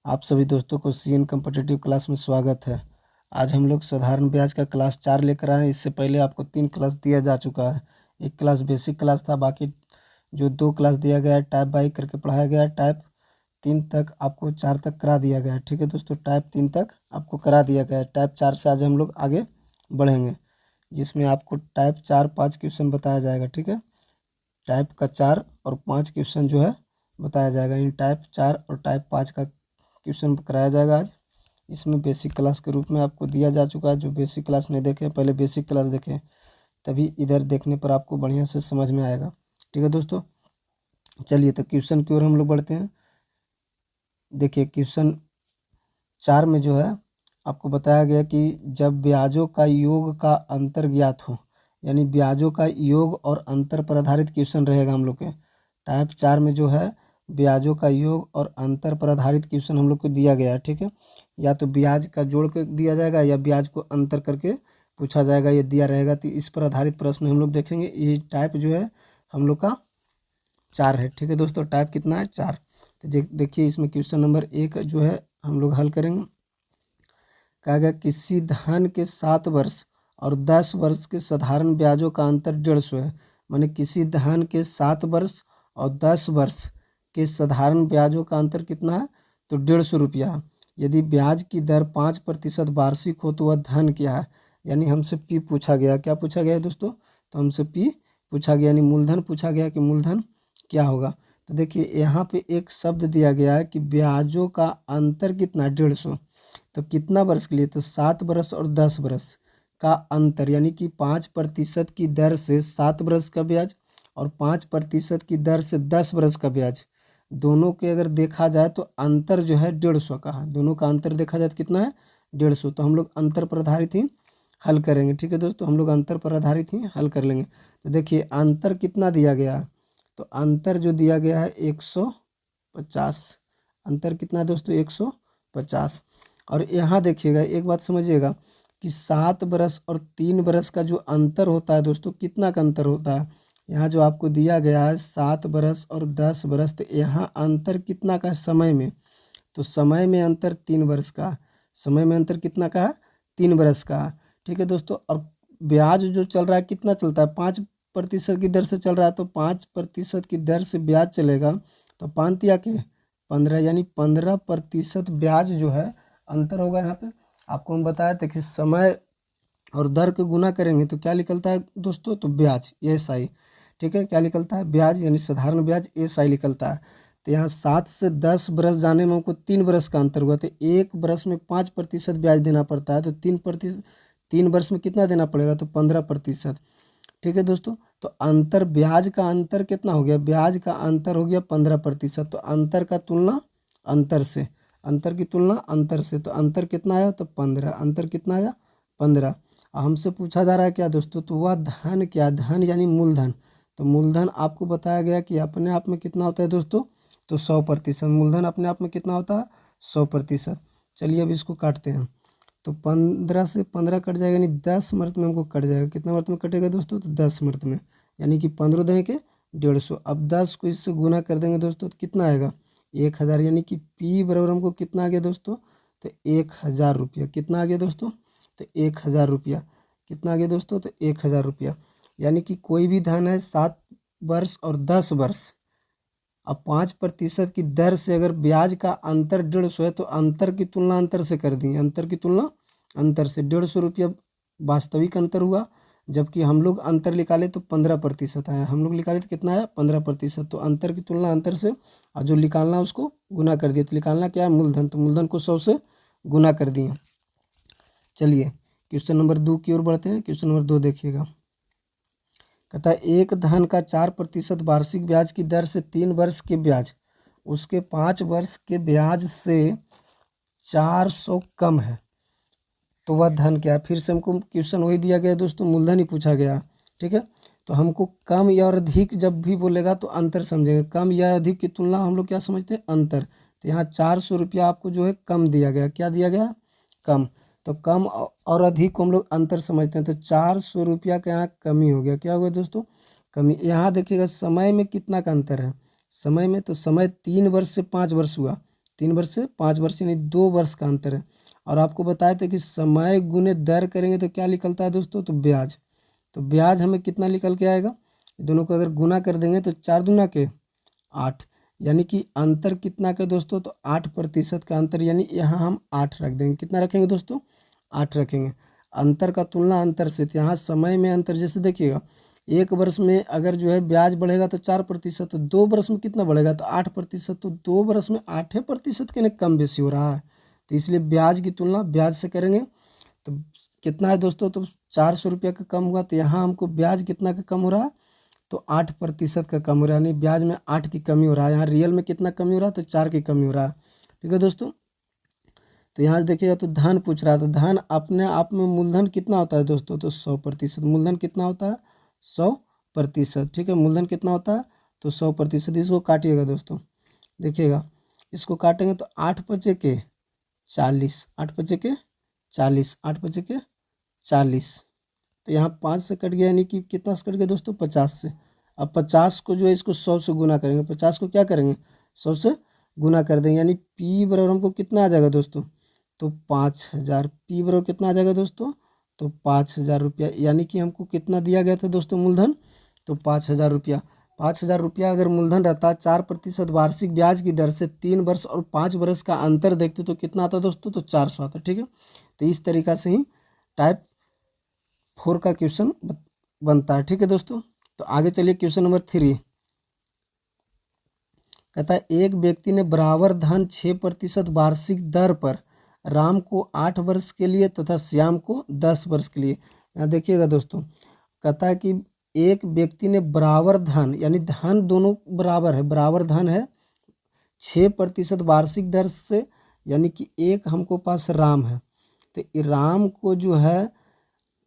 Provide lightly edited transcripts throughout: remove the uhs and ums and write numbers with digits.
आप सभी दोस्तों को सीएन कॉम्पिटिटिव क्लास में स्वागत है। आज हम लोग साधारण ब्याज का क्लास 4 लेकर आए हैं। इससे पहले आपको 3 क्लास दिया जा चुका है। एक क्लास बेसिक क्लास था, बाकी जो 2 क्लास दिया गया है टाइप बाई करके पढ़ाया गया है। टाइप 3 तक आपको 4 तक करा दिया गया है। ठीक है दोस्तों, टाइप 3 तक आपको करा दिया गया है। टाइप 4 से आज हम लोग आगे बढ़ेंगे, जिसमें आपको टाइप 4 5 क्वेश्चन बताया जाएगा। ठीक है, टाइप का 4 और 5 क्वेश्चन जो है बताया जाएगा। इन टाइप 4 और टाइप 5 का क्वेश्चन कराया जाएगा आज। इसमें बेसिक क्लास के रूप में आपको दिया जा चुका है। जो बेसिक क्लास नहीं देखे, पहले बेसिक क्लास देखें, तभी इधर देखने पर आपको बढ़िया से समझ में आएगा। ठीक है दोस्तों, चलिए तो क्वेश्चन की ओर हम लोग बढ़ते हैं। देखिए, क्वेश्चन 4 में जो है आपको बताया गया कि जब ब्याजों का योग का अंतर ज्ञात हो, यानी ब्याजों का योग और अंतर पर आधारित क्वेश्चन रहेगा हम लोग के। टाइप 4 में जो है ब्याजों का योग और अंतर पर आधारित क्वेश्चन हम लोग को दिया गया है। ठीक है, या तो ब्याज का जोड़ कर दिया जाएगा या ब्याज को अंतर करके पूछा जाएगा, ये दिया रहेगा। तो इस पर आधारित प्रश्न हम लोग देखेंगे। ये टाइप जो है हम लोग का 4 है। ठीक है दोस्तों, टाइप कितना है? 4। तो देखिए, इसमें क्वेश्चन नंबर 1 जो है हम लोग हल करेंगे। कहा गया किसी धन के 7 वर्ष और 10 वर्ष के साधारण ब्याजों का अंतर 150 है। माने किसी धन के 7 वर्ष और 10 वर्ष के साधारण ब्याजों का अंतर कितना है? तो 150 रुपया। यदि ब्याज की दर 5% वार्षिक हो तो वह धन क्या है? यानी हमसे पी पूछा गया। क्या पूछा गया है दोस्तों? तो हमसे पी पूछा गया, यानी मूलधन पूछा गया कि मूलधन क्या होगा। तो देखिए, यहाँ पे एक शब्द दिया गया है कि ब्याजों का अंतर कितना? 150। तो कितना वर्ष के लिए? तो 7 वर्ष और 10 वर्ष का अंतर, यानी कि 5% की दर से 7 वर्ष का ब्याज और 5% की दर से 10 वर्ष का ब्याज, दोनों के अगर देखा जाए तो अंतर जो है 150 का है। दोनों का अंतर देखा जाए तो कितना है? 150। तो हम लोग अंतर पर आधारित ही हल करेंगे। ठीक है दोस्तों, हम लोग अंतर पर आधारित ही हल कर लेंगे। तो देखिए, अंतर कितना दिया गया है? तो अंतर जो दिया गया है 150। अंतर कितना है दोस्तों? 150। और यहाँ देखिएगा, एक बात समझिएगा कि 7 बरस और 3 बरस का जो अंतर होता है दोस्तों, कितना का अंतर होता है? यहाँ जो आपको दिया गया है 7 बरस और 10 बरस, तो यहाँ अंतर कितना का है समय में? तो समय में अंतर 3 वर्ष का। समय में अंतर कितना का है? 3 बरस का। ठीक है दोस्तों, और ब्याज जो चल रहा है कितना चलता है? 5% की दर से चल रहा है। तो 5% की दर से ब्याज चलेगा तो 5 या के 15, यानी 15% ब्याज जो है अंतर होगा। यहाँ पे आपको हम बताया था कि समय और दर को गुना करेंगे तो क्या निकलता है दोस्तों? तो ब्याज, एस आई। ठीक है, क्या निकलता है? ब्याज, यानी साधारण ब्याज एस आई निकलता है। तो यहाँ 7 से 10 बरस जाने में हमको 3 बरस का अंतर हुआ। तो एक बरस में 5% ब्याज देना पड़ता है। तो 3 वर्ष में कितना देना पड़ेगा? तो 15%। ठीक है दोस्तों, तो अंतर, ब्याज का अंतर कितना हो गया? ब्याज का अंतर हो गया 15%। तो अंतर का तुलना अंतर से, अंतर की तुलना अंतर से, तो अंतर कितना आया? तो 15। अंतर कितना आया? 15। हमसे पूछा जा रहा है क्या दोस्तों? तो वह धन क्या? धन यानी मूलधन। तो मूलधन आपको बताया गया कि अपने आप में कितना होता है दोस्तों? तो 100%। मूलधन अपने आप में कितना होता है? 100%। चलिए अब इसको काटते हैं। तो 15 से 15 कट जाएगा, यानी 10 मर्त में हमको कट जाएगा। कितना मर्त में कटेगा दोस्तों? तो 10 मर्त में, यानी कि 15 दें के 150। अब 10 को इससे गुना कर देंगे दोस्तों तो कितना आएगा? 1000, यानी कि पी बराबर हमको कितना आ गया दोस्तों? तो 1000 रुपया। कितना आ गया दोस्तों? तो 1000 रुपया। कितना आ गया दोस्तों? तो 1000 रुपया। यानी कि कोई भी धन है 7 वर्ष और 10 वर्ष, अब 5% की दर से अगर ब्याज का अंतर 150 है तो अंतर की तुलना अंतर से कर दी। अंतर की तुलना अंतर से 150 रुपया वास्तविक अंतर हुआ, जबकि हम लोग अंतर निकाले तो 15% आया। हम लोग निकाले तो कितना आया? 15%। तो अंतर की तुलना अंतर से, और जो निकालना उसको गुना कर दिया। तो निकालना क्या है? मूलधन। तो मूलधन को 100 से गुना कर दिए। चलिए क्वेश्चन नंबर 2 की ओर बढ़ते हैं। क्वेश्चन नंबर 2 देखिएगा, कहता है एक धन का 4% वार्षिक ब्याज की दर से 3 वर्ष के ब्याज उसके 5 वर्ष के ब्याज से 400 कम है, तो वह धन क्या है? फिर से हमको क्वेश्चन वही दिया गया दोस्तों, मूलधन ही पूछा गया। ठीक है, तो हमको कम या और अधिक जब भी बोलेगा तो अंतर समझेंगे। कम या अधिक की तुलना हम लोग क्या समझते हैं? अंतर। तो यहाँ 400 रुपया आपको जो है कम दिया गया। क्या दिया गया? कम। तो कम और अधिक को हम लोग अंतर समझते हैं। तो 400 रुपया का यहाँ कमी हो गया। क्या हो गया दोस्तों? कमी। यहाँ देखिएगा समय में कितना का अंतर है। समय में तो समय 3 वर्ष से 5 वर्ष हुआ। 3 वर्ष से 5 वर्ष यानी 2 वर्ष का अंतर है। और आपको बताए थे कि समय गुने दर करेंगे तो क्या निकलता है दोस्तों, तो ब्याज। तो ब्याज हमें कितना निकल के आएगा, दोनों को अगर गुना कर देंगे तो 4 दूना के 8, यानी कि अंतर कितना का दोस्तों, तो 8% का अंतर, यानी यहाँ हम 8 रख देंगे। कितना रखेंगे दोस्तों, 8 रखेंगे। अंतर का तुलना अंतर से, तो यहाँ समय में अंतर, जैसे देखिएगा 1 वर्ष में अगर जो है ब्याज बढ़ेगा तो 4%, तो 2 वर्ष में कितना बढ़ेगा, तो 8%, तो 2 वर्ष में 8% के कम बेसी हो रहा है। तो इसलिए ब्याज की तुलना ब्याज से करेंगे। तो कितना है दोस्तों, तो 400 रुपया का कम हुआ, तो यहाँ हमको ब्याज कितना का कम हो रहा है, तो 8% का कम हो रहा है, यानी ब्याज में 8 की कमी हो रहा है। यहाँ रियल में कितना कमी हो रहा है, तो 4 की कमी हो रहा है। ठीक है दोस्तों, तो यहाँ देखिएगा तो धन पूछ रहा है, तो धन अपने आप में मूलधन कितना होता है दोस्तों, तो 100%। मूलधन कितना होता है, 100%। ठीक है, मूलधन कितना होता है, तो 100%। इसको काटिएगा दोस्तों, देखिएगा इसको काटेंगे तो 8 पचे के 40, 8 पचे के 40, 8 पचे के 40, तो यहाँ 5 से कट गया, यानी कि कितना से कट गया दोस्तों, 50 से। अब 50 को जो है इसको 100 से गुना करेंगे, 50 को क्या करेंगे, 100 से गुना कर देंगे, यानी P बराबर हमको कितना आ जाएगा दोस्तों, तो 5000। P बराबर कितना आ जाएगा दोस्तों, तो 5000 रुपया, यानी कि हमको कितना दिया गया था दोस्तों मूलधन, तो 5000 रुपया। 5000 रुपया अगर मूलधन रहता, 4% वार्षिक ब्याज की दर से 3 वर्ष और 5 वर्ष का अंतर देखते तो कितना आता दोस्तों, तो 400 आता। ठीक है, तो इस तरीका से ही टाइप 4 का क्वेश्चन बनता है। ठीक है दोस्तों, तो आगे चलिए क्वेश्चन नंबर 3। कहता है एक व्यक्ति ने बराबर धन 6% वार्षिक दर पर राम को 8 वर्ष के लिए तथा श्याम को 10 वर्ष के लिए। यहाँ देखिएगा दोस्तों, कहता है कि एक व्यक्ति ने बराबर धन, यानी धन दोनों बराबर है, बराबर धन है 6% वार्षिक दर से, यानी कि एक हमको पास राम है, तो राम को जो है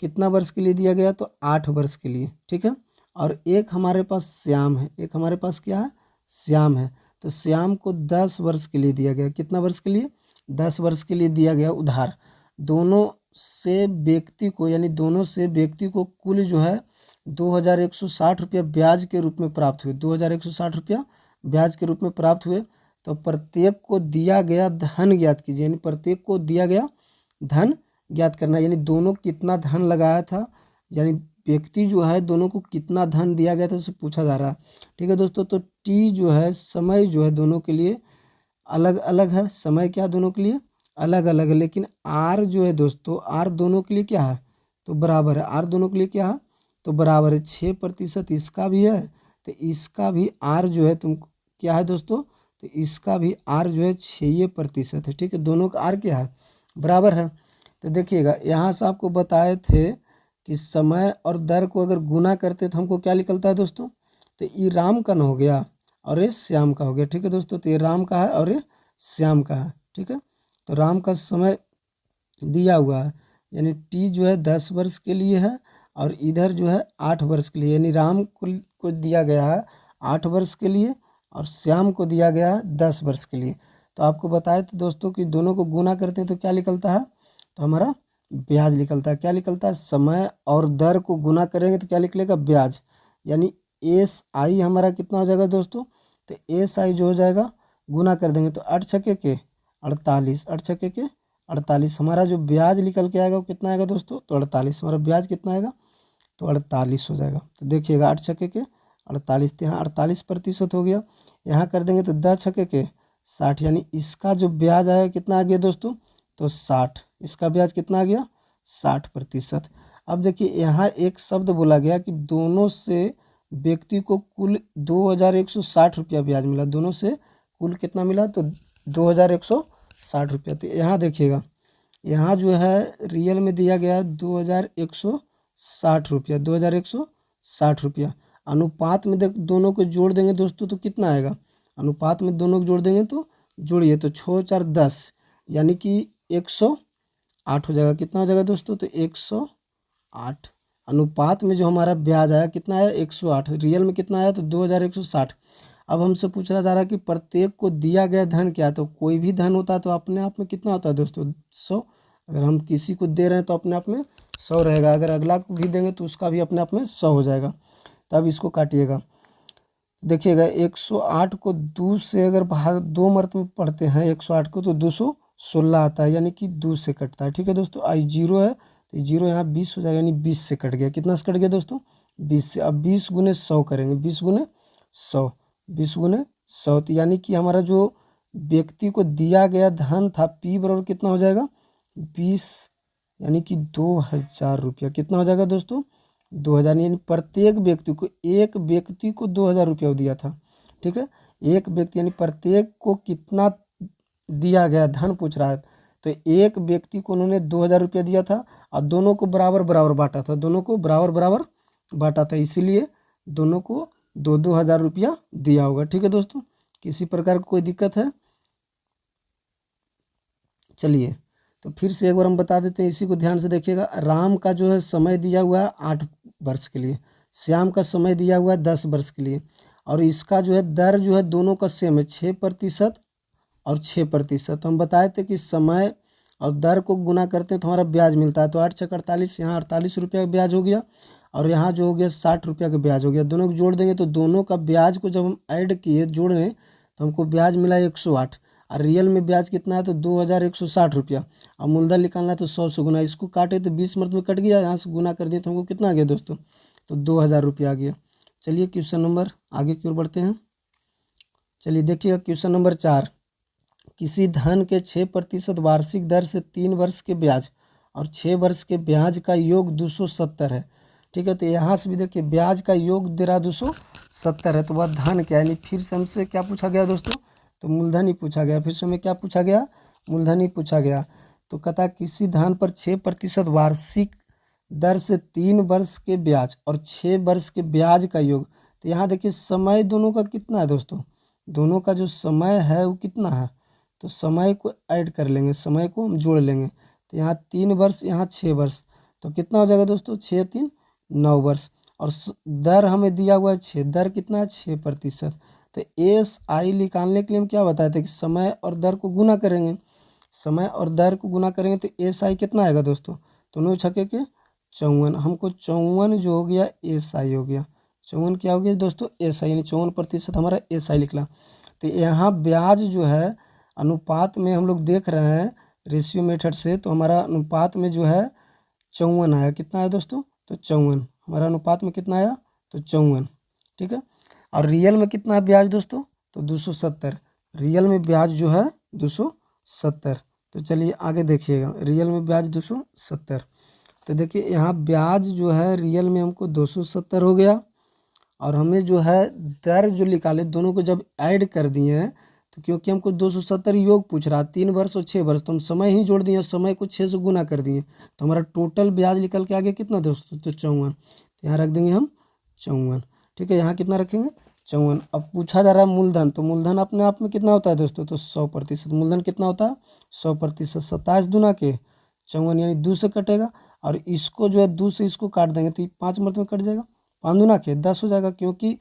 कितना वर्ष के लिए दिया गया, तो 8 वर्ष के लिए। ठीक है, और एक हमारे पास श्याम है, एक हमारे पास क्या है, श्याम है, तो श्याम को 10 वर्ष के लिए दिया गया। कितना वर्ष के लिए, 10 वर्ष के लिए दिया गया उधार। दोनों से व्यक्ति को, यानी दोनों से व्यक्ति को कुल जो है 2160 रुपया ब्याज के रूप में प्राप्त हुए, 2160 रुपया ब्याज के रूप में प्राप्त हुए। तो प्रत्येक को दिया गया धन ज्ञात कीजिए, यानी प्रत्येक को दिया गया धन ज्ञात करना, यानी दोनों कितना धन लगाया था, यानी व्यक्ति जो है दोनों को कितना धन दिया गया था उसे पूछा जा रहा है। ठीक है दोस्तों, तो टी जो है समय जो है दोनों के लिए अलग अलग है, समय क्या दोनों के लिए अलग अलग है, लेकिन आर जो है दोस्तों, आर दोनों के लिए क्या है, तो बराबर है। आर दोनों के लिए क्या है, तो बराबर है। 6% इसका भी है, तो इसका भी आर जो है तुम क्या है दोस्तों, तो इसका भी आर जो है 6% है। ठीक है, दोनों का आर क्या है, बराबर है। तो देखिएगा यहाँ से आपको बताए थे कि समय और दर को अगर गुना करते तो हमको क्या निकलता है दोस्तों, तो ये राम का न हो गया और ये श्याम का हो गया। ठीक है दोस्तों, तो ये राम का है और ये श्याम का है। ठीक है, तो राम का समय दिया हुआ है, यानी टी जो है 10 वर्ष के लिए है और इधर जो है 8 वर्ष के लिए, यानी राम को दिया गया है 8 वर्ष के लिए और श्याम को दिया गया है 10 वर्ष के लिए। तो आपको बताए थे दोस्तों कि दोनों को गुना करते हैं तो क्या निकलता है, तो हमारा ब्याज निकलता है। क्या निकलता है, समय और दर को गुना करेंगे तो क्या निकलेगा, ब्याज, यानी एस आई हमारा कितना हो जाएगा दोस्तों, तो एस आई जो हो जाएगा गुना कर देंगे तो 8 छक्के के 48, 8 छक्के के 48, हमारा जो ब्याज निकल के आएगा वो कितना आएगा दोस्तों, तो 48, हमारा ब्याज कितना आएगा, तो 48 हो जाएगा। तो देखिएगा 8 छक्के के 48, तो यहाँ 48% हो गया। यहाँ कर देंगे तो 10 छक्के के 60, यानी इसका जो ब्याज आया कितना आ गया दोस्तों, तो 60, इसका ब्याज कितना आ गया, 60%। अब देखिए यहाँ एक शब्द बोला गया कि दोनों से व्यक्ति को कुल 2160 रुपया ब्याज मिला, दोनों से कुल कितना मिला, तो 2160 रुपया। तो यहाँ देखिएगा, यहाँ जो है रियल में दिया गया है 2160 रुपया, 2160 रुपया। अनुपात में देख दोनों को जोड़ देंगे दोस्तों तो कितना आएगा, अनुपात में दोनों को जोड़ देंगे तो जोड़िए तो 6 4 10, यानी कि 108 हो जाएगा। कितना हो जाएगा दोस्तों, तो 108। अनुपात में जो हमारा ब्याज आया कितना आया, 108, रियल में कितना आया, तो 2160। अब हमसे पूछा जा रहा है कि प्रत्येक को दिया गया धन क्या है, तो कोई भी धन होता है तो अपने आप में कितना होता है दोस्तों, 100। अगर हम किसी को दे रहे हैं तो अपने आप में 100 रहेगा, अगर अगला को भी देंगे तो उसका भी अपने आप में 100 हो जाएगा। तब इसको काटिएगा, देखिएगा 108 को 2 से अगर भाग 2 मर्त में पढ़ते हैं 108 को तो 216 आता है, यानी कि 2 से कटता है। ठीक है दोस्तों, आई जीरो है तो जीरो यहाँ 20 हो जाएगा, यानी 20 से कट गया। कितना से कट गया दोस्तों? 20 से। अब 20 गुने 100 करेंगे, 20 गुने 100, 20 गुने 100, तो यानी कि हमारा जो व्यक्ति को दिया गया धन था P बराबर कितना हो जाएगा? 20, यानी कि 2000 रुपया। कितना हो जाएगा दोस्तों? 2000, यानी प्रत्येक व्यक्ति को, एक व्यक्ति को 2000 रुपया दिया था। ठीक है, एक व्यक्ति यानी प्रत्येक को कितना दिया गया धन पूछ रहा है, तो एक व्यक्ति को उन्होंने 2000 रुपया दिया था और दोनों को बराबर बराबर बांटा था, दोनों को बराबर बराबर बांटा था, इसीलिए दोनों को 2-2 हज़ार रुपया दिया होगा। ठीक है दोस्तों, किसी प्रकार की कोई दिक्कत है? चलिए तो फिर से एक बार हम बता देते हैं, इसी को ध्यान से देखिएगा। राम का जो है समय दिया हुआ है 8 वर्ष के लिए, श्याम का समय दिया हुआ है 10 वर्ष के लिए, और इसका जो है दर जो है दोनों का सेम है 6% और 6%। तो हम बताए थे कि समय और दर को गुना करते हैं तो हमारा ब्याज मिलता है, तो 8 छक 48, यहाँ 48 रुपया का ब्याज हो गया और यहाँ जो हो गया 60 रुपया का ब्याज हो गया। दोनों को जोड़ देंगे तो दोनों का ब्याज को जब हम ऐड किए जोड़ने तो हमको ब्याज मिला 108, और रियल में ब्याज कितना है तो 2160 रुपया। अब मूलधन निकालना है तो 100 से गुना, इसको काटे तो 20 मर्द में कट गया, यहाँ से गुना कर दिए तो हमको कितना आ गया दोस्तों? तो 2000 रुपया आ गया। चलिए क्वेश्चन नंबर आगे की ओर बढ़ते हैं। चलिए देखिएगा क्वेश्चन नंबर 4, किसी धन के 6% वार्षिक दर से 3 वर्ष के ब्याज और 6 वर्ष के ब्याज का योग 270 है। ठीक है, तो यहाँ से भी देखिए ब्याज का योग दे रहा 270 है, तो वह धन क्या है, यानी फिर से हमसे क्या पूछा गया दोस्तों? तो मूलधन ही पूछा गया। फिर से हमें क्या पूछा गया? मूलधन ही पूछा गया। तो कहता किसी धन पर 6% वार्षिक दर से 3 वर्ष के ब्याज और 6 वर्ष के ब्याज का योग। तो यहाँ देखिए समय दोनों का कितना है दोस्तों? दोनों का जो समय है वो कितना है, तो समय को ऐड कर लेंगे, समय को हम जोड़ लेंगे, तो यहाँ 3 वर्ष, यहाँ 6 वर्ष, तो कितना हो जाएगा दोस्तों? 6 3 9 वर्ष। और दर हमें दिया हुआ है 6, दर कितना है? 6%। तो SI निकालने के लिए हम क्या बताए थे कि समय और दर को गुना करेंगे, समय और दर को गुना करेंगे तो SI कितना आएगा दोस्तों? तो 9 छक्के के 54, हमको 54 जो हो गया SI हो गया। 54 क्या हो गया दोस्तों? SI, यानी 54% हमारा SI निकला। तो यहाँ ब्याज जो है अनुपात में हम लोग देख रहे हैं रेशियो मेथड से, तो हमारा अनुपात में जो है 54 आया। कितना आया दोस्तों? तो 54 हमारा अनुपात में कितना आया? तो 54। ठीक है, और रियल में कितना है ब्याज दोस्तों? तो 270, रियल में ब्याज जो है 270। तो चलिए आगे देखिएगा, रियल में ब्याज 270। तो देखिए यहाँ ब्याज जो है रियल में हमको 270 हो गया, और हमें जो है दर जो निकाले दोनों को जब ऐड कर दिए हैं, तो क्योंकि हमको 270 योग पूछ रहा, 3 वर्ष और 6 वर्ष, तो हम समय ही जोड़ दिए, समय को 6 से गुना कर दिए, तो हमारा टोटल ब्याज निकल के आ गया कितना दोस्तों? तो 54। तो यहाँ रख देंगे हम 54। ठीक है, यहाँ कितना रखेंगे? 54। अब पूछा जा रहा है मूलधन, तो मूलधन अपने आप में कितना होता है दोस्तों? तो 100%। मूलधन कितना होता है? 100%। 27 दूना के 54, यानी 2 से कटेगा, और इसको जो है 2 से इसको काट देंगे तो 5 मर्द में कट जाएगा, 5 दूना के 10 हो जाएगा। क्योंकि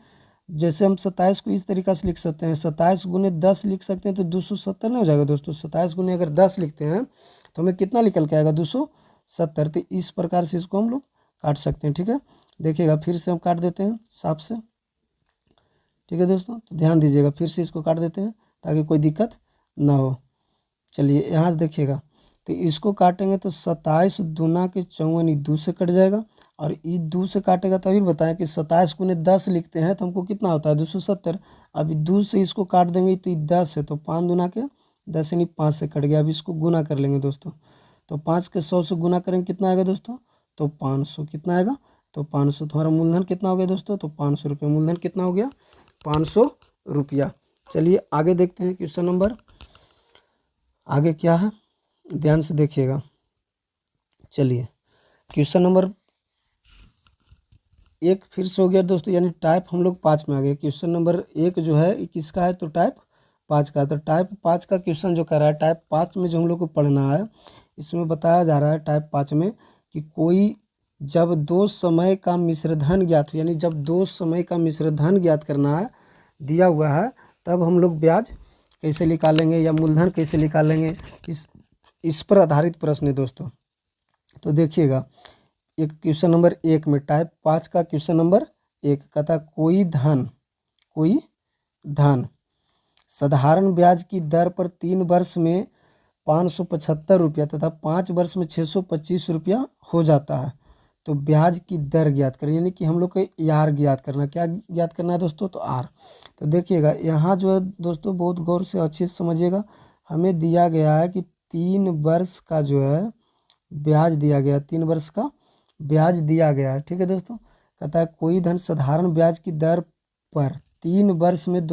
जैसे हम 27 को इस तरीक़ा से लिख सकते हैं, 27 गुने 10 लिख सकते हैं, तो 270 नहीं हो जाएगा दोस्तों? 27 गुने अगर 10 लिखते हैं तो हमें कितना निकल के आएगा? 270। तो इस प्रकार से इसको हम लोग काट सकते हैं। ठीक है, देखिएगा फिर से हम काट देते हैं साफ से। ठीक है दोस्तों, तो ध्यान दीजिएगा, फिर से इसको काट देते हैं ताकि कोई दिक्कत ना हो। चलिए यहाँ से देखिएगा, तो इसको काटेंगे तो 27 दूना के 54, 2 से कट जाएगा, और इस 2 से काटेगा तभी बताएं कि 27 गुने 10 लिखते हैं तो हमको कितना होता है? 270। अभी 2 से इसको काट देंगे तो 10 है, तो 5 दूना के 10, यानी 5 से कट गया। अब इसको गुना कर लेंगे दोस्तों, तो 5 के 100 से गुना करेंगे, कितना आएगा दोस्तों? तो 500। कितना आएगा? तो 500। तो हमारा मूलधन कितना हो गया दोस्तों? तो 500 रुपये। मूलधन कितना हो गया? 500 रुपया। चलिए आगे देखते हैं क्वेश्चन नंबर, आगे क्या है ध्यान से देखिएगा। चलिए क्वेश्चन नंबर 1 फिर से हो गया दोस्तों, यानी टाइप हम लोग 5 में आ गए। क्वेश्चन नंबर 1 जो है किसका है? तो टाइप 5 का है। तो टाइप 5 का क्वेश्चन जो कर रहा है, टाइप 5 में जो हम लोग को पढ़ना है, इसमें बताया जा रहा है टाइप 5 में कि कोई जब 2 समय का मिश्रधन ज्ञात हो, यानी जब 2 समय का मिश्रधन ज्ञात करना है दिया हुआ है, तब हम लोग ब्याज कैसे निकालेंगे या मूलधन कैसे निकालेंगे, इस पर आधारित प्रश्न है दोस्तों। तो देखिएगा एक क्वेश्चन नंबर 1 में, टाइप 5 का क्वेश्चन नंबर 1 कहता कोई धन कोई धन साधारण ब्याज की दर पर 3 वर्ष में 575 रुपया तथा 5 वर्ष में 625 रुपया हो जाता है। तो ब्याज की दर ज्ञात करें, यानी कि हम लोग को आर ज्ञात करना, क्या ज्ञात करना है दोस्तों, तो आर। तो देखिएगा यहाँ जो है दोस्तों बहुत गौर से अच्छे से समझिएगा, हमें दिया गया है कि 3 वर्ष का जो है ब्याज दिया गया, 3 वर्ष का ब्याज दिया गया है। ठीक है दोस्तों, कहता है कोई धन साधारण ब्याज की दर पर 3 वर्ष में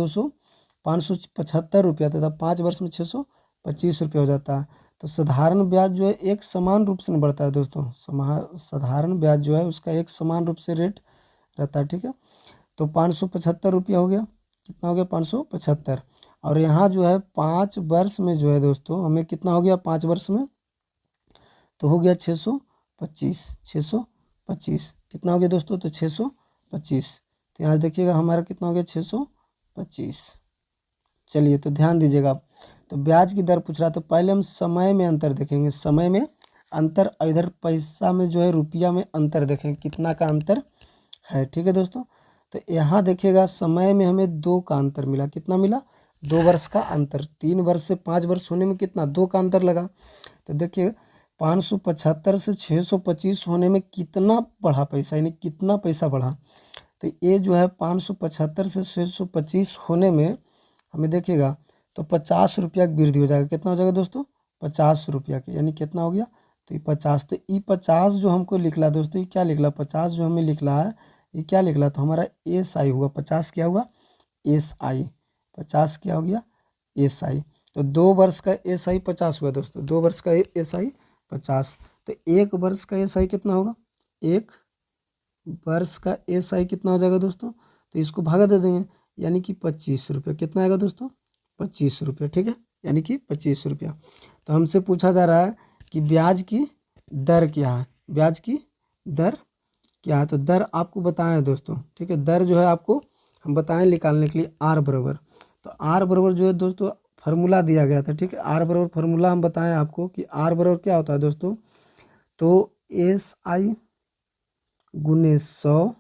575 रुपया तथा 5 वर्ष में 625 रुपया हो जाता है। तो साधारण ब्याज जो है एक समान रूप से बढ़ता है दोस्तों, साधारण ब्याज जो है उसका एक समान रूप से रेट रहता है। ठीक है, तो 575 रुपया हो गया, कितना हो गया 575, और यहाँ जो है 5 वर्ष में जो है दोस्तों हमें कितना हो गया, 5 वर्ष में तो हो गया 625 कितना हो गया दोस्तों, तो 625। तो यहाँ देखिएगा हमारा कितना हो गया 625। चलिए तो ध्यान दीजिएगा, तो ब्याज की दर पूछ रहा, तो पहले हम समय में अंतर देखेंगे, समय में अंतर, इधर पैसा में जो है रुपया में अंतर देखेंगे कितना का अंतर है। ठीक है दोस्तों, तो यहाँ देखिएगा समय में हमें 2 का अंतर मिला, कितना मिला, 2 वर्ष का अंतर। 3 वर्ष से 5 वर्ष होने में कितना, 2 का अंतर लगा। तो देखिए 575 से 625 होने में कितना बढ़ा पैसा, यानी कितना पैसा बढ़ा, तो ये जो है 575 से 625 होने में हमें देखिएगा तो 50 रुपया की वृद्धि हो जाएगा। कितना हो जाएगा दोस्तों, 50 रुपया के, यानी कितना हो गया, तो ये 50। तो ये 50 जो हमको लिखला दोस्तों, ये क्या लिखला, 50 जो हमें लिखला है ये क्या लिखला, तो हमारा एस आई हुआ, 50 क्या हुआ, एस आई, 50 क्या हो गया, एस आई। तो 2 वर्ष का एस आई 50 हुआ दोस्तों, 2 वर्ष का एस आई 50। तो 1 वर्ष का एस आई कितना होगा, 1 वर्ष का एस आई कितना हो जाएगा दोस्तों, तो इसको भागा दे देंगे, यानी कि 25 रुपये, कितना आएगा दोस्तों, 25 रुपये। ठीक है, यानी कि 25 रुपया। तो हमसे पूछा जा रहा है कि ब्याज की दर क्या है, ब्याज की दर क्या है, तो दर आपको बताएं है दोस्तों। ठीक है, दर जो है आपको हम बताएं निकालने के लिए आर बराबर, तो आर बराबर जो है दोस्तों फार्मूला दिया गया था। ठीक है, आर बराबर फार्मूला हम बताएं आपको कि आर बराबर क्या होता है दोस्तों, तो एस आई गुने 100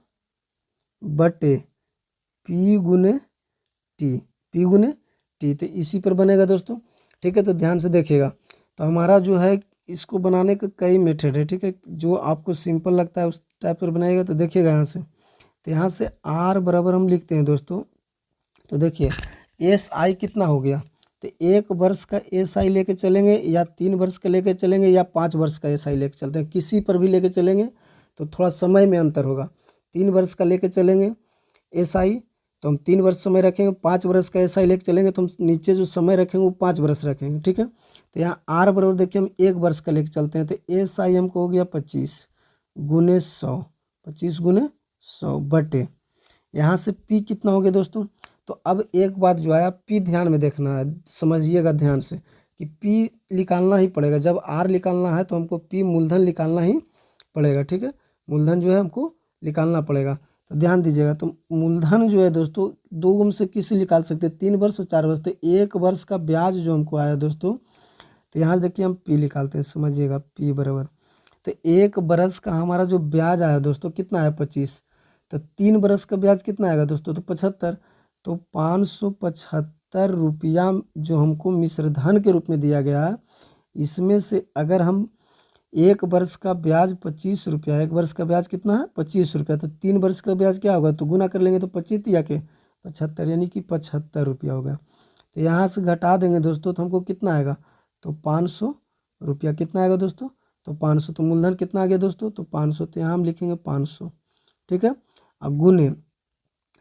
बटे पी गुने टी, पी गुने टी, तो इसी पर बनेगा दोस्तों। ठीक है, तो ध्यान से देखिएगा, तो हमारा जो है इसको बनाने का कई मेथड है। ठीक है, जो आपको सिंपल लगता है उस टाइप पर बनाइएगा। तो देखिएगा यहाँ से, तो यहाँ से आर बराबर हम लिखते हैं दोस्तों, तो देखिए एस आई कितना हो गया, तो 1 वर्ष का एस आई लेके चलेंगे या 3 वर्ष का लेके चलेंगे या 5 वर्ष का एस आई लेके चलते हैं, किसी पर भी लेके चलेंगे तो थोड़ा समय में अंतर होगा। 3 वर्ष का लेके चलेंगे एस आई तो हम 3 वर्ष समय रखेंगे, 5 वर्ष का एस आई लेके चलेंगे तो हम नीचे जो समय रखेंगे वो 5 वर्ष रखेंगे। ठीक है, तो यहाँ आर बराबर देखिए हम 1 वर्ष का लेके चलते हैं, तो एस आई हमको हो गया 25 गुने 100, 25 गुने 100 बटे, यहाँ से पी कितना हो गया दोस्तों। तो अब एक बात जो है आप पी ध्यान में देखना है, समझिएगा ध्यान से कि पी निकालना ही पड़ेगा, जब आर निकालना है तो हमको पी मूलधन निकालना ही पड़ेगा। ठीक है, मूलधन जो है हमको निकालना पड़ेगा, तो ध्यान दीजिएगा। तो मूलधन जो है दोस्तों 2 गुण से किसी निकाल सकते हैं, 3 वर्ष और 4 वर्ष। तो 1 वर्ष का ब्याज जो हमको आया दोस्तों, तो यहाँ देखिए हम पी निकालते हैं, समझिएगा पी बराबर, तो 1 वर्ष का हमारा जो ब्याज आया दोस्तों कितना है 25, तो 3 वर्ष का ब्याज कितना आएगा दोस्तों, तो 75। तो 575 रुपया जो हमको मिश्र धन के रूप में दिया गया है, इसमें से अगर हम 1 वर्ष का ब्याज 25 रुपया, 1 वर्ष का ब्याज कितना है 25 रुपया, तो 3 वर्ष का ब्याज क्या होगा, तो गुना कर लेंगे तो 25 या के 75, यानी कि 75 रुपया होगा। तो यहाँ से घटा देंगे दोस्तों तो हमको कितना आएगा, तो 500 रुपया, कितना आएगा दोस्तों, तो 500। तो मूलधन कितना आ गया दोस्तों, तो 500, तो यहाँ हम लिखेंगे 500। ठीक है, अब गुने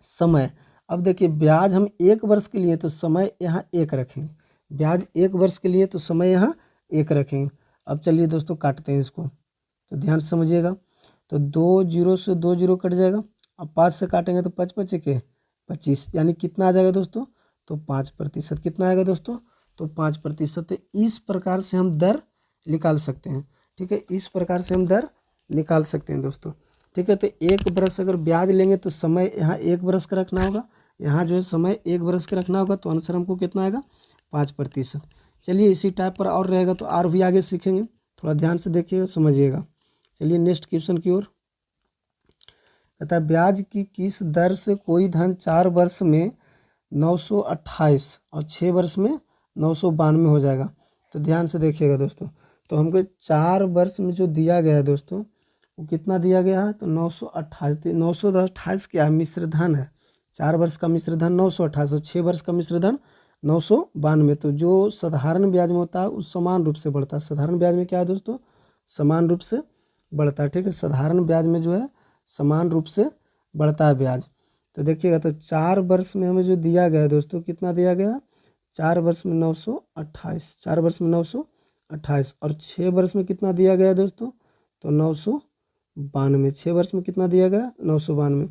समय, अब देखिए ब्याज हम 1 वर्ष के लिए तो समय यहाँ 1 रखेंगे, ब्याज 1 वर्ष के लिए तो समय यहाँ 1 रखेंगे। अब चलिए दोस्तों काटते हैं इसको, तो ध्यान से समझिएगा, तो 2 जीरो से 2 जीरो कट जाएगा, अब 5 से काटेंगे तो 5 5 के 25, यानी कितना आ जाएगा दोस्तों, तो 5%। कितना आएगा दोस्तों, तो 5%। इस प्रकार से हम दर निकाल सकते हैं। ठीक है, इस प्रकार से हम दर निकाल सकते हैं दोस्तों। ठीक है, तो 1 वर्ष अगर ब्याज लेंगे तो समय यहाँ 1 वर्ष का रखना होगा, यहाँ जो है समय 1 वर्ष का रखना होगा, तो आंसर हमको कितना आएगा 5%। चलिए इसी टाइप पर और रहेगा तो और भी आगे सीखेंगे, थोड़ा ध्यान से देखिएगा समझिएगा। चलिए नेक्स्ट क्वेश्चन की ओर। कहता है ब्याज की किस दर से कोई धन 4 वर्ष में 928 और 6 वर्ष में 992 हो जाएगा। तो ध्यान से देखिएगा दोस्तों, तो हमको 4 वर्ष में जो दिया गया है दोस्तों, वो कितना दिया गया है, तो 928। 928 क्या है, मिश्र धन है। 4 वर्ष का मिश्र धन 928 और 6 वर्ष का मिश्र धन 992। तो जो साधारण ब्याज में होता है उस समान रूप से बढ़ता है। साधारण ब्याज में क्या है दोस्तों, समान रूप से बढ़ता है। ठीक है, साधारण ब्याज में जो है समान रूप से बढ़ता है ब्याज। तो देखिएगा, तो 4 वर्ष में हमें जो दिया गया है दोस्तों, कितना दिया गया, 4 वर्ष में 928, 4 वर्ष में 928 और 6 वर्ष में कितना दिया गया है दोस्तों, तो 992। 6 वर्ष में कितना दिया गया, 992।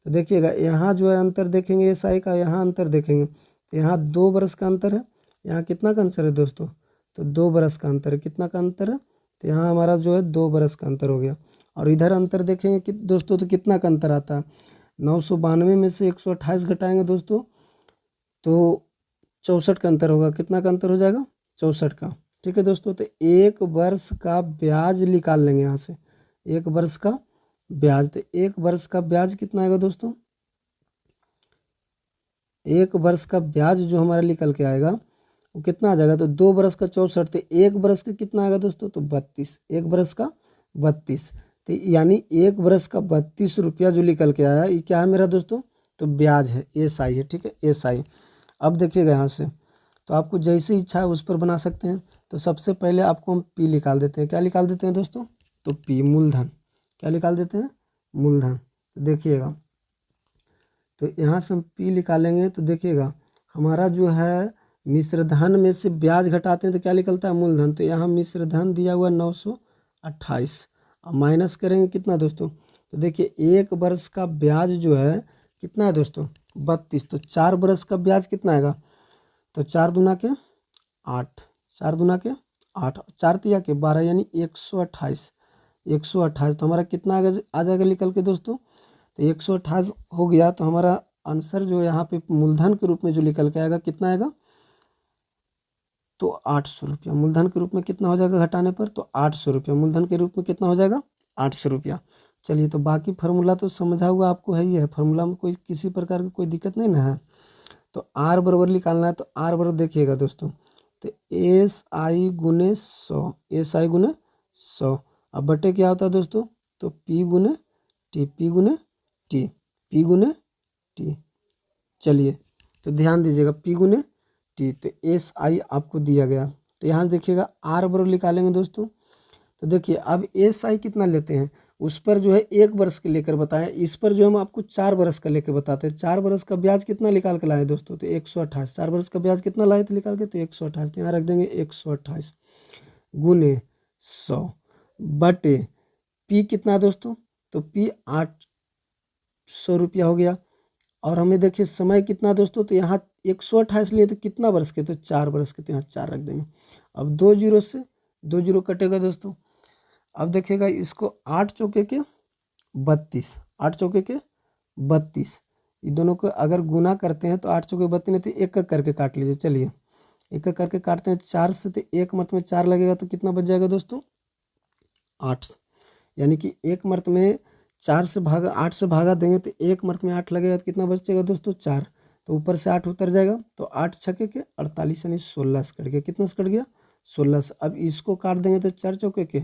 तो देखिएगा यहाँ जो है अंतर देखेंगे एसआई का, यहाँ अंतर देखेंगे तो यहाँ 2 वर्ष का अंतर है, यहाँ कितना का अंतर है दोस्तों, तो 2 वर्ष का अंतर है। कितना का अंतर है, तो यहाँ हमारा जो है 2 वर्ष का अंतर हो गया। और इधर अंतर देखेंगे कि दोस्तों, तो कितना का अंतर आता है, 992 में से 128 घटाएंगे दोस्तों तो 64 का अंतर होगा। कितना का अंतर हो जाएगा, 64 का। ठीक है दोस्तों, तो 1 वर्ष का ब्याज निकाल लेंगे यहाँ से, 1 वर्ष का ब्याज। तो 1 वर्ष का ब्याज कितना आएगा दोस्तों, 1 वर्ष का ब्याज जो हमारा निकल के आएगा वो कितना आ जाएगा, तो 2 वर्ष का 64, तो 1 वर्ष का कितना आएगा दोस्तों, तो 32। 1 वर्ष का 32, तो यानी 1 वर्ष का 32 रुपया जो निकल के आया, ये क्या है मेरा दोस्तों, तो ब्याज है, एसआई है। ठीक है, एसआई। अब देखिएगा यहाँ से, तो आपको जैसी इच्छा है उस पर बना सकते हैं। तो सबसे पहले आपको हम पी निकाल देते हैं। क्या निकाल देते हैं दोस्तों, तो पी मूलधन। क्या निकाल देते हैं, मूलधन। तो देखिएगा, तो यहाँ से हम पी निकालेंगे तो देखिएगा हमारा जो है मिश्र धन में से ब्याज घटाते हैं तो क्या निकलता है, मूलधन। तो यहाँ मिश्र धन दिया हुआ 928 और माइनस करेंगे कितना दोस्तों, तो देखिए 1 वर्ष का ब्याज जो है कितना है दोस्तों, 32। तो 4 वर्ष का ब्याज कितना आएगा, तो 4 दूना के 8, 4 दूना के 8, 4 तिया के 12, यानी 128। 128 तो हमारा कितना आ जाएगा निकल के दोस्तों, तो 128 हो गया। तो हमारा आंसर जो यहाँ पे मूलधन के रूप में जो निकल के आएगा कितना आएगा, तो 800 रुपया। मूलधन के रूप में कितना हो जाएगा घटाने पर, तो 800 रुपया। मूलधन के रूप में कितना हो जाएगा, 800 रुपया। चलिए, तो बाकी फार्मूला तो समझा हुआ आपको है ही है, फार्मूला में कोई किसी प्रकार की कोई दिक्कत नहीं ना है। तो आर बराबर निकालना है, तो आर बराबर देखिएगा दोस्तों, तो एस आई गुने 100, एस आई गुने 100। अब बटे क्या होता है दोस्तों, तो पी गुने टी, पी गुने टी, पी गुने टी। चलिए, तो ध्यान दीजिएगा, पी गुने टी, तो एस आई आपको दिया गया। तो यहाँ देखिएगा आर बराबर निकालेंगे दोस्तों, तो देखिए अब एस आई कितना लेते हैं, उस पर जो है 1 वर्ष के लेकर बताएं, इस पर जो हम आपको 4 वर्ष का लेकर बताते हैं। 4 वर्ष का ब्याज कितना निकाल के लाए दोस्तों, तो 128। 4 वर्ष का ब्याज कितना लाए थे निकाल के, तो 128। तो यहाँ रख देंगे 128 गुने 100 बटे पी कितना दोस्तों, तो पी 800 रुपया हो गया। और हमें देखिए समय कितना दोस्तों, तो यहाँ 128 लिए तो कितना वर्ष के, तो 4 वर्ष के, तो यहाँ 4 रख देंगे। अब 2 जीरो से 2 जीरो कटेगा दोस्तों। अब देखिएगा इसको 8 चौके के 32, 8 चौके के 32, ये दोनों को अगर गुना करते हैं तो 8 चौके 32 नहीं तो एक एक करके काट लीजिए। चलिए, एक एक करके काटते हैं, 4 से तो 1 मर्त में 4 लगेगा तो कितना बच जाएगा दोस्तों, 8। यानी कि 1 मर्त में 4 से भागा 8 से भागा देंगे तो 1 मर्त में 8 लगेगा तो कितना बचेगा दोस्तों, 4। तो ऊपर से 8 उतर जाएगा, तो 8 छक्के के 48, यानी 16 से कट गया। कितना से कट गया, 16 से। अब इसको काट देंगे तो 4 चौके के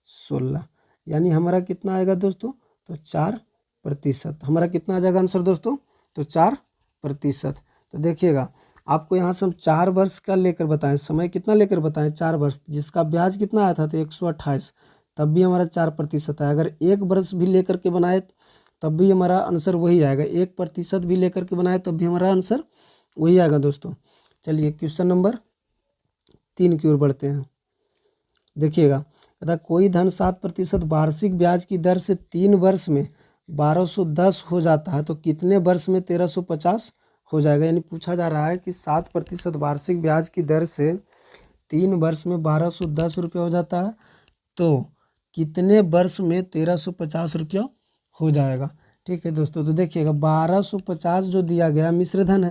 16, यानी हमारा कितना आएगा दोस्तों, तो 4%। हमारा कितना आ जाएगा आंसर दोस्तों, तो 4%। तो देखिएगा आपको यहाँ से हम 4 वर्ष का लेकर बताएं, समय कितना लेकर बताएं, 4 वर्ष, जिसका ब्याज कितना आया था, तो 128, तब भी हमारा 4% आया। अगर 1 वर्ष भी लेकर के बनाए तब भी हमारा आंसर वही आएगा, 1% भी लेकर के बनाए तब भी हमारा आंसर वही आएगा दोस्तों। चलिए, क्वेश्चन नंबर 3 की ओर बढ़ते हैं। देखिएगा, कहता कोई धन 7% वार्षिक ब्याज की दर से 3 वर्ष में 1210 हो जाता है तो कितने वर्ष में 1350 हो जाएगा। यानी पूछा जा रहा है कि 7% वार्षिक ब्याज की दर से 3 वर्ष में 1210 रुपया हो जाता है तो कितने वर्ष में 1350 रुपया हो जाएगा। ठीक है दोस्तों, तो देखिएगा 1250 जो दिया गया मिश्र धन है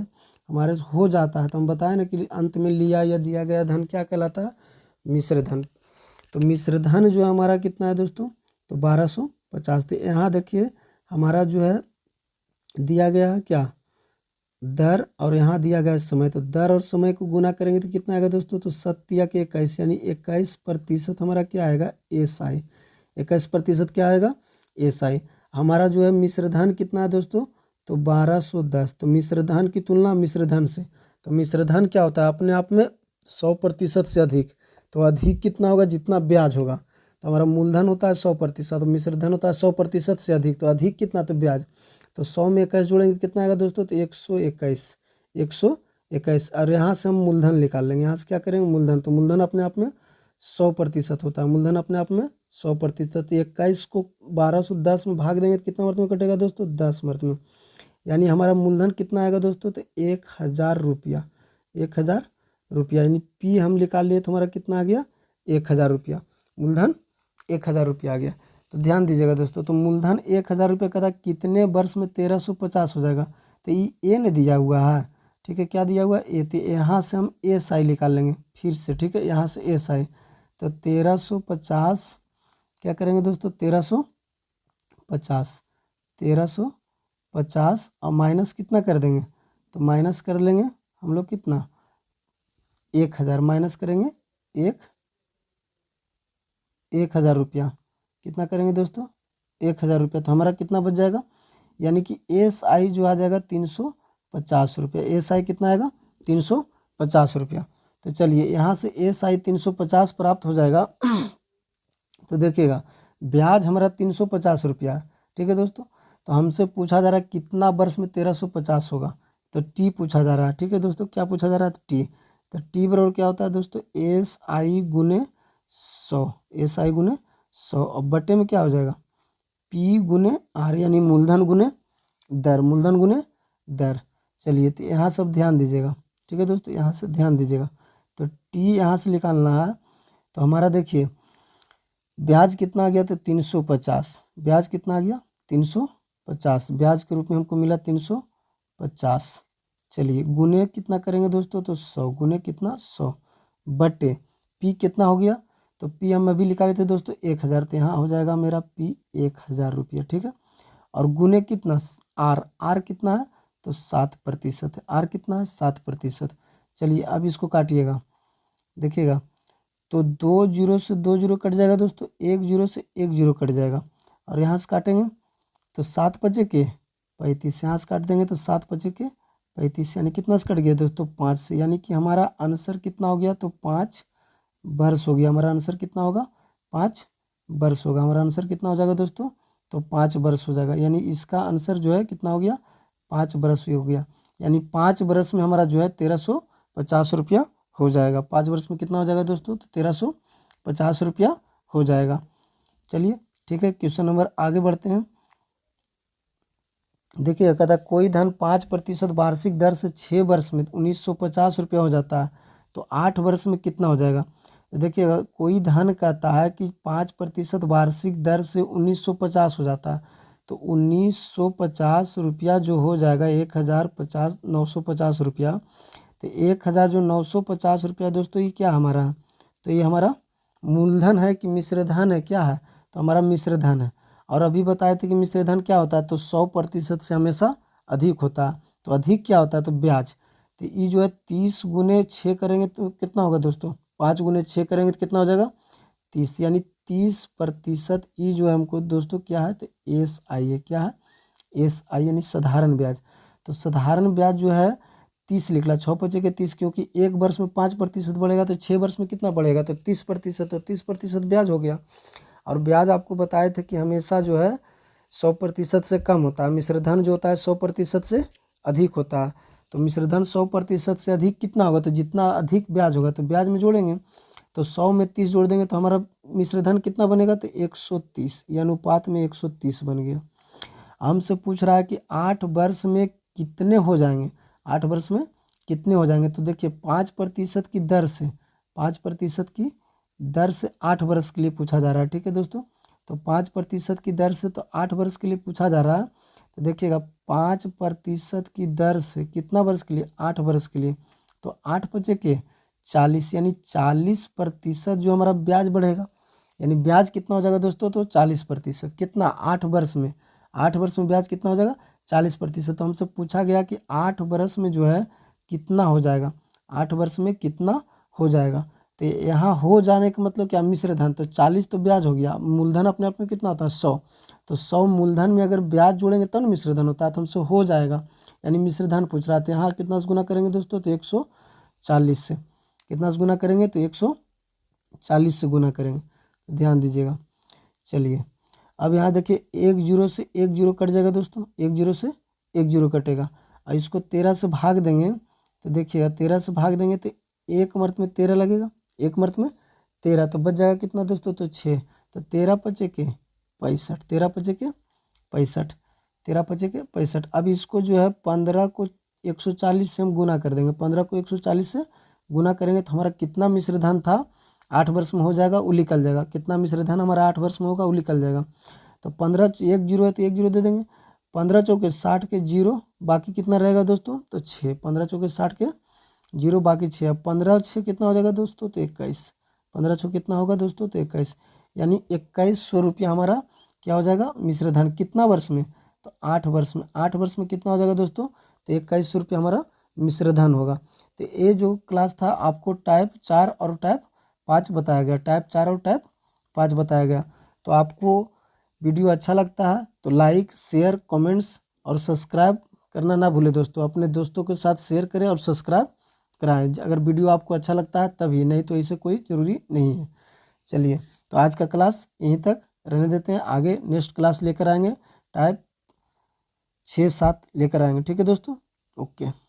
हमारे हो जाता है, तो हम बताएं ना कि अंत में लिया या दिया गया धन क्या कहलाता है, मिश्र धन। तो मिश्र धन जो हमारा कितना है दोस्तों, तो 1250। तो यहाँ देखिए हमारा जो है दिया गया है क्या, दर, और यहाँ दिया गया है समय। तो दर और समय को गुना करेंगे तो कितना आएगा दोस्तों, तो 7 के 21 यानी 21% हमारा क्या आएगा, SI। 21% क्या आएगा, SI। हमारा जो है मिश्रधन कितना है दोस्तों, तो 1210। तो मिश्रधन की तुलना मिश्रधन से, तो मिश्रधन क्या होता है अपने आप में 100% से अधिक। तो अधिक कितना होगा, जितना ब्याज होगा। तो हमारा मूलधन होता है 100%, मिश्रधन होता है 100% से अधिक। तो अधिक कितना, तो ब्याज। तो 100 में 21 जोड़ेंगे तो कितना आएगा दोस्तों, तो 121। 121 और यहाँ से हम मूलधन निकाल लेंगे। यहाँ से क्या करेंगे, मूलधन। तो मूलधन अपने आप में 100% होता है, मूलधन अपने आप में 100%। 21 को 1210 में भाग देंगे तो कितना वर्त में कटेगा दोस्तों, 10 वर्त में। यानी हमारा मूलधन कितना आएगा दोस्तों, तो 1000 रुपया। 1000 रुपया यानी P हम निकाल लिए तो हमारा कितना आ गया, 1000 रुपया। मूलधन 1000 रुपया आ गया। तो ध्यान दीजिएगा दोस्तों, तो मूलधन 1000 रुपये का था, कितने वर्ष में 1350 हो जाएगा। तो ये ने दिया हुआ है, ठीक है, क्या दिया हुआ है, तो यहाँ से हम SI निकाल लेंगे फिर से, ठीक है, यहाँ से SI। तो 1350 क्या करेंगे दोस्तों, 1350, 1350 और माइनस कितना कर देंगे, तो माइनस कर लेंगे हम लोग कितना, 1000 माइनस करेंगे 1000 रुपया। कितना करेंगे दोस्तों, 1000 रुपया। तो हमारा कितना बच जाएगा, यानी कि SI जो आ जाएगा 350 रुपया। SI कितना आएगा, 350 रुपया। तो चलिए यहाँ से SI 350 प्राप्त हो जाएगा। तो देखिएगा ब्याज हमारा 350 रुपया है, ठीक है दोस्तों। तो हमसे पूछा जा रहा है कितना वर्ष में 1350 होगा, तो T पूछा जा रहा है, ठीक है दोस्तों। क्या पूछा जा रहा है, T। तो T बराबर क्या होता है दोस्तों, SI गुने 100, SI गुने 100 और बटे में क्या हो जाएगा, P गुने R यानी मूलधन गुने दर, मूलधन गुने दर। चलिए तो यहाँ सब ध्यान दीजिएगा, ठीक है दोस्तों, यहाँ से ध्यान दीजिएगा। तो T यहाँ से निकालना है। तो हमारा देखिए ब्याज कितना आ गया, तो 350। ब्याज कितना आ गया, 350 ब्याज के रूप में हमको मिला 350। चलिए गुने कितना करेंगे दोस्तों, तो 100 गुने कितना, 100 बटे P कितना हो गया, तो P हम अभी निकाले थे दोस्तों 1000। तो यहाँ हो जाएगा मेरा P 1000 रुपया, ठीक है। और गुने कितना, R कितना है, तो 7% है। R कितना है, 7%। चलिए अब इसको काटिएगा, देखिएगा तो 2 जीरो से 2 जीरो कट जाएगा दोस्तों, 1 जीरो से 1 जीरो कट जाएगा। और यहाँ से काटेंगे तो 7 पचे के 35, यहाँ से काट देंगे तो 7 पचे के 35 यानी कितना से कट गया दोस्तों, 5 से। यानी कि हमारा आंसर कितना हो गया, तो 5 वर्ष हो गया। हमारा आंसर कितना होगा, 5 वर्ष होगा। हमारा आंसर कितना हो जाएगा दोस्तों, तो 5 वर्ष हो जाएगा। यानी इसका आंसर जो है कितना हो गया, 5 वर्ष हो गया। यानी 5 वर्ष में हमारा जो है 1350 रुपया हो जाएगा। 5 वर्ष में कितना हो जाएगा दोस्तों, तो 1350 रुपया हो जाएगा। चलिए ठीक है, क्वेश्चन नंबर आगे बढ़ते हैं। देखिए कहता है कोई धन 5% वार्षिक दर से 6 वर्ष में 1950 रुपया हो जाता है, तो 8 वर्ष में कितना हो जाएगा। देखिएगा कोई धन कहता है कि 5% वार्षिक दर से 1950 हो जाता है, तो 1950 रुपया जो हो जाएगा 950 रुपया। तो 1000 जो 950 रुपया दोस्तों ये क्या हमारा है, तो ये हमारा मूलधन है कि मिश्रधन है, क्या है, तो हमारा मिश्रधन है। और अभी बताए थे कि मिश्रधन क्या होता है, तो 100% से हमेशा अधिक होता है। तो अधिक क्या होता है, तो ब्याज। तो ये जो है 30 गुने 6 करेंगे तो कितना होगा दोस्तों, 5 गुने 6 करेंगे तो कितना हो जाएगा, 30। यानी 30% ये जो है हमको दोस्तों क्या है, तो SI है, क्या है, SI यानी साधारण ब्याज। तो साधारण ब्याज जो है 30 लिख ला, 6 पचे के 30, क्योंकि एक वर्ष में 5% बढ़ेगा तो 6 वर्ष में कितना बढ़ेगा, तो 30%। तो 30% ब्याज हो गया। और ब्याज आपको बताए थे कि हमेशा जो है 100% से कम होता है, मिश्रधन जो होता है 100% से अधिक होता है। तो मिश्रधन 100% से अधिक कितना होगा, तो जितना अधिक ब्याज होगा तो ब्याज में जोड़ेंगे, तो 100 में 30 जोड़ देंगे तो हमारा मिश्रधन कितना बनेगा, तो 130। ये अनुपात में 130 बन गया। हमसे पूछ रहा है कि 8 वर्ष में कितने हो जाएंगे, 8 वर्ष में कितने हो जाएंगे। तो देखिए 5% की दर से, 5% की दर से 8 वर्ष के लिए पूछा जा रहा है, ठीक है दोस्तों। तो 5% की दर से तो 8 वर्ष के लिए पूछा जा रहा है। तो देखिएगा 5% की दर से कितना वर्ष के लिए, 8 वर्ष के लिए। तो 8 पचे के 40 यानी 40% जो हमारा ब्याज बढ़ेगा। यानी ब्याज कितना हो जाएगा दोस्तों, तो 40%। कितना, 8 वर्ष में। 8 वर्ष में ब्याज कितना हो जाएगा 40%। तो हमसे पूछा गया कि 8 वर्ष में जो है कितना हो जाएगा, 8 वर्ष में कितना हो जाएगा। तो यहाँ हो जाने का मतलब क्या, मिश्र धन। तो 40 तो ब्याज हो गया, मूलधन अपने आप में कितना होता है 100। तो 100 मूलधन में अगर ब्याज जोड़ेंगे तब ना मिश्र धन होता है, तो हमसे हो जाएगा, यानी मिश्र धन पूछ रहा था। यहाँ कितना से गुना करेंगे दोस्तों, तो 140 से। कितना से गुना करेंगे, तो 140 से गुना करेंगे, ध्यान दीजिएगा। चलिए अब यहाँ देखिए, 1 जीरो से 1 जीरो कट जाएगा दोस्तों, 1 जीरो से 1 जीरो कटेगा। और इसको 13 से भाग देंगे तो देखिएगा, 13 से भाग देंगे तो एक मर्त में 13 लगेगा, एक मर्त में 13, तो बच जाएगा कितना दोस्तों, तो 6। तो 13 पचे के 65, 13 पचे के 65, 13 पचे के 65। अब इसको जो है 15 को 140 से हम गुना कर देंगे, 15 को 140 से गुना करेंगे तो हमारा कितना मिश्र धन था 8 वर्ष में हो जाएगा, वो निकल जाएगा। कितना मिश्र धन हमारा 8 वर्ष में होगा, वो निकल जाएगा। तो 15 1 जीरो है तो 1 जीरो दे देंगे, 15 चौके 60 के जीरो, बाकी कितना रहेगा दोस्तों, तो 6। 15 चौके 60 के जीरो, बाकी 6। अब 15 6 कितना हो जाएगा दोस्तों, तो 21। 15 6 कितना होगा दोस्तों, तो 21, यानी 2100 रुपया हमारा क्या हो जाएगा मिश्र धन। कितना वर्ष में, तो 8 वर्ष में। 8 वर्ष में कितना हो जाएगा दोस्तों, तो 2100 रुपया हमारा मिश्र धन होगा। तो ये जो क्लास था आपको टाइप 4 और टाइप 5 बताया गया, टाइप 4 और टाइप 5 बताया गया। तो आपको वीडियो अच्छा लगता है तो लाइक शेयर कमेंट्स और सब्सक्राइब करना ना भूलें दोस्तों। अपने दोस्तों के साथ शेयर करें और सब्सक्राइब कराएं, अगर वीडियो आपको अच्छा लगता है तभी, नहीं तो इसे कोई ज़रूरी नहीं है। चलिए तो आज का क्लास यहीं तक रहने देते हैं, आगे नेक्स्ट क्लास लेकर आएंगे, टाइप 6 7 लेकर आएंगे। ठीक है दोस्तों, ओके।